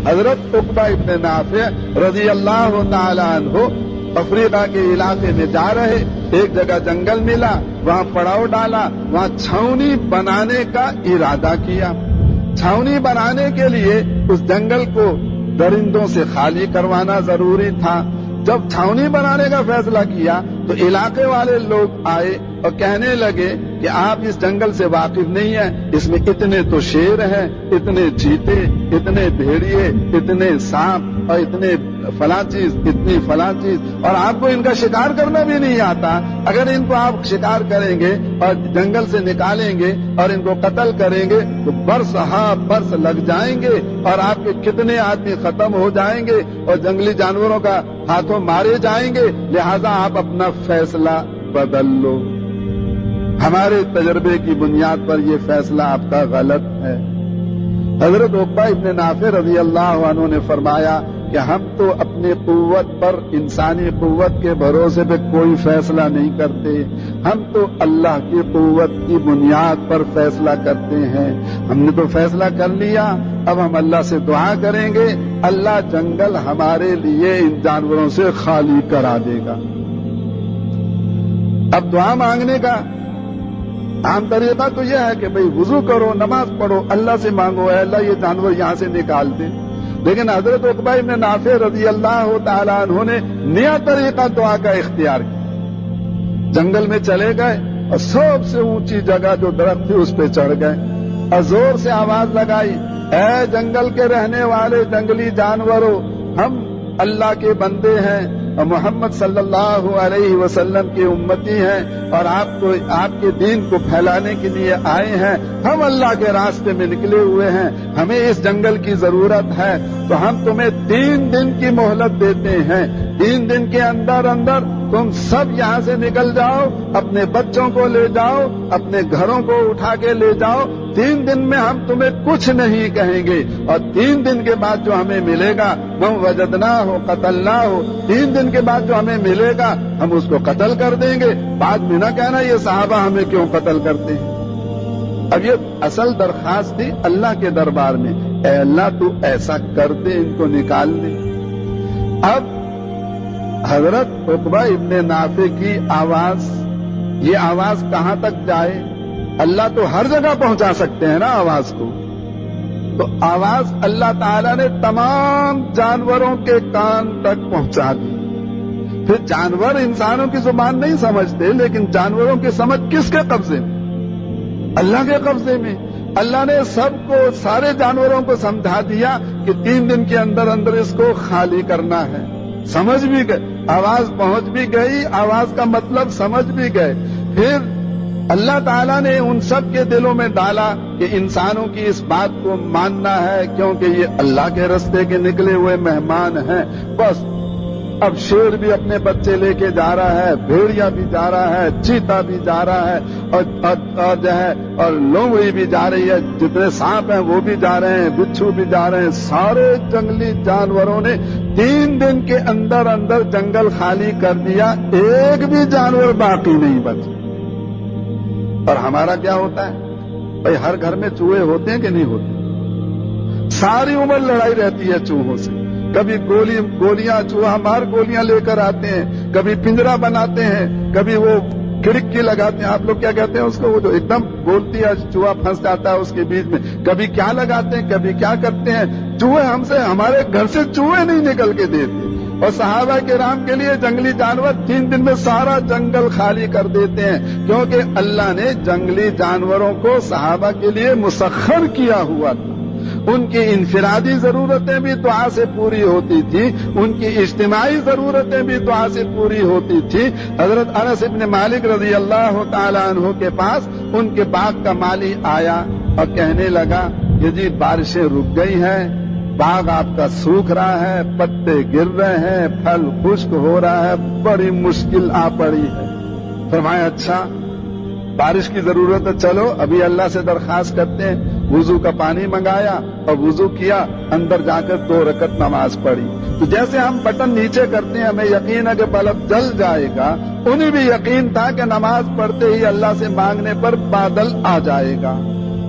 حضرت عقبہ ابن نافع رضی اللہ تعالیٰ عنہ افریقہ کے علاقے میں جا رہے، ایک جگہ جنگل ملا، وہاں پڑاؤ ڈالا، وہاں چھاؤنی بنانے کا ارادہ کیا۔ چھاؤنی بنانے کے لیے اس جنگل کو درندوں سے خالی کروانا ضروری تھا۔ جب چھاؤنی بنانے کا فیصلہ کیا تو علاقے والے لوگ آئے اور کہنے لگے کہ آپ اس جنگل سے واقف نہیں ہیں، اس میں اتنے تو شیر ہیں، اتنے چیتے، اتنے بھیڑیے، اتنے سانپ اور اتنے فلاں چیز، اتنی فلاں چیز، اور آپ کو ان کا شکار کرنا بھی نہیں آتا۔ اگر ان کو آپ شکار کریں گے اور جنگل سے نکالیں گے اور ان کو قتل کریں گے تو برس ہاں برس لگ جائیں گے اور آپ کے کتنے آدمی ختم ہو جائیں گے اور جنگلی جانوروں کا ہاتھوں مارے جائیں گے، لہذا آپ اپنا فیصلہ بدل لو۔ ہمارے تجربے کی بنیاد پر یہ فیصلہ آپ کا غلط ہے۔ حضرت عقبہ ابن نافع رضی اللہ عنہ نے فرمایا کہ ہم تو اپنی قوت پر، انسانی قوت کے بھروسے پہ کوئی فیصلہ نہیں کرتے، ہم تو اللہ کی قوت کی بنیاد پر فیصلہ کرتے ہیں۔ ہم نے تو فیصلہ کر لیا، اب ہم اللہ سے دعا کریں گے، اللہ جنگل ہمارے لیے ان جانوروں سے خالی کرا دے گا۔ اب دعا مانگنے کا عام طریقہ تو یہ ہے کہ بھئی وضو کرو، نماز پڑھو، اللہ سے مانگو اے اللہ یہ جانور یہاں سے نکال دے، لیکن حضرت عقبہ ابن نافع رضی اللہ تعالیٰ عنہ نے نیا طریقہ دعا کا اختیار کیا۔ جنگل میں چلے گئے اور سب سے اونچی جگہ جو درخت تھی اس پہ چڑھ گئے اور زور سے آواز لگائی، اے جنگل کے رہنے والے جنگلی جانوروں، ہم اللہ کے بندے ہیں اور محمد صلی اللہ علیہ وسلم کی امتی ہیں اور آپ کے دین کو پھیلانے کے لیے آئے ہیں، ہم اللہ کے راستے میں نکلے ہوئے ہیں، ہمیں اس جنگل کی ضرورت ہے، تو ہم تمہیں 3 دن کی مہلت دیتے ہیں، 3 دن کے اندر اندر تم سب یہاں سے نکل جاؤ، اپنے بچوں کو لے جاؤ، اپنے گھروں کو اٹھا کے لے جاؤ، 3 دن میں ہم تمہیں کچھ نہیں کہیں گے، اور 3 دن کے بعد جو ہمیں ملے گا وہ وجدنا ہو قتلنا ہو، 3 دن کے بعد جو ہمیں ملے گا ہم اس کو قتل کر دیں گے۔ بعد میں نہ کہنا یہ صحابہ ہمیں کیوں قتل کرتے ہیں۔ اب یہ اصل درخواست تھی اللہ کے دربار میں، اے اللہ تو ایسا کر دے، ان کو نکال دے۔ اب حضرت عقبہ ابن نافع کی آواز، یہ آواز کہاں تک جائے؟ اللہ تو ہر جگہ پہنچا سکتے ہیں نا آواز کو، تو آواز اللہ تعالیٰ نے تمام جانوروں کے کان تک پہنچا دی۔ پھر جانور انسانوں کی زبان نہیں سمجھتے، لیکن جانوروں کی سمجھ کس کے قبضے میں؟ اللہ کے قبضے میں۔ اللہ نے سب کو، سارے جانوروں کو سمجھا دیا کہ 3 دن کے اندر اندر اس کو خالی کرنا ہے۔ سمجھ بھی گئے، آواز پہنچ بھی گئی، آواز کا مطلب سمجھ بھی گئے۔ پھر اللہ تعالیٰ نے ان سب کے دلوں میں ڈالا کہ انسانوں کی اس بات کو ماننا ہے، کیونکہ یہ اللہ کے رستے کے نکلے ہوئے مہمان ہیں۔ بس اب شیر بھی اپنے بچے لے کے جا رہا ہے، بھیڑیا بھی جا رہا ہے، چیتا بھی جا رہا ہے، اور جو ہے اور لومڑی بھی جا رہی ہے، جتنے سانپ ہیں وہ بھی جا رہے ہیں، بچھو بھی جا رہے ہیں، سارے جنگلی جانوروں نے 3 دن کے اندر اندر جنگل خالی کر دیا، ایک بھی جانور باقی نہیں بچا۔ اور ہمارا کیا ہوتا ہے؟ بھائی ہر گھر میں چوہے ہوتے ہیں کہ نہیں ہوتے؟ ساری عمر لڑائی رہتی ہے چوہوں سے، کبھی گولیاں چوہا مار گولیاں لے کر آتے ہیں، کبھی پنجرا بناتے ہیں، کبھی وہ کھڑکی لگاتے ہیں، آپ لوگ کیا کہتے ہیں اس کو، وہ جو ایک دم بولتی ہے چوہا پھنس جاتا ہے اس کے بیچ میں، کبھی کیا لگاتے ہیں، کبھی کیا کرتے ہیں۔ چوہے ہمارے گھر سے چوہے نہیں نکل کے دیتے، اور صحابہ کرام کے لیے جنگلی جانور 3 دن میں سارا جنگل خالی کر دیتے ہیں، کیونکہ اللہ نے جنگلی جانوروں کو صحابہ کے لیے مسخر کیا ہوا تھا۔ ان کی انفرادی ضرورتیں بھی دعا سے پوری ہوتی تھی، ان کی اجتماعی ضرورتیں بھی دعا سے پوری ہوتی تھی۔ حضرت انس بن مالک رضی اللہ تعالی عنہ کے پاس ان کے باغ کا مالی آیا اور کہنے لگا کہ جی بارشیں رک گئی ہیں، باغ آپ کا سوکھ رہا ہے، پتے گر رہے ہیں، پھل خشک ہو رہا ہے، بڑی مشکل آ پڑی ہے۔ فرمایا اچھا بارش کی ضرورت ہے، چلو ابھی اللہ سے درخواست کرتے ہیں۔ وضو کا پانی منگایا اور وضو کیا، اندر جا کر 2 رکعت نماز پڑھی۔ تو جیسے ہم بٹن نیچے کرتے ہیں ہمیں یقین ہے کہ بلب جل جائے گا، انہیں بھی یقین تھا کہ نماز پڑھتے ہی اللہ سے مانگنے پر بادل آ جائے گا۔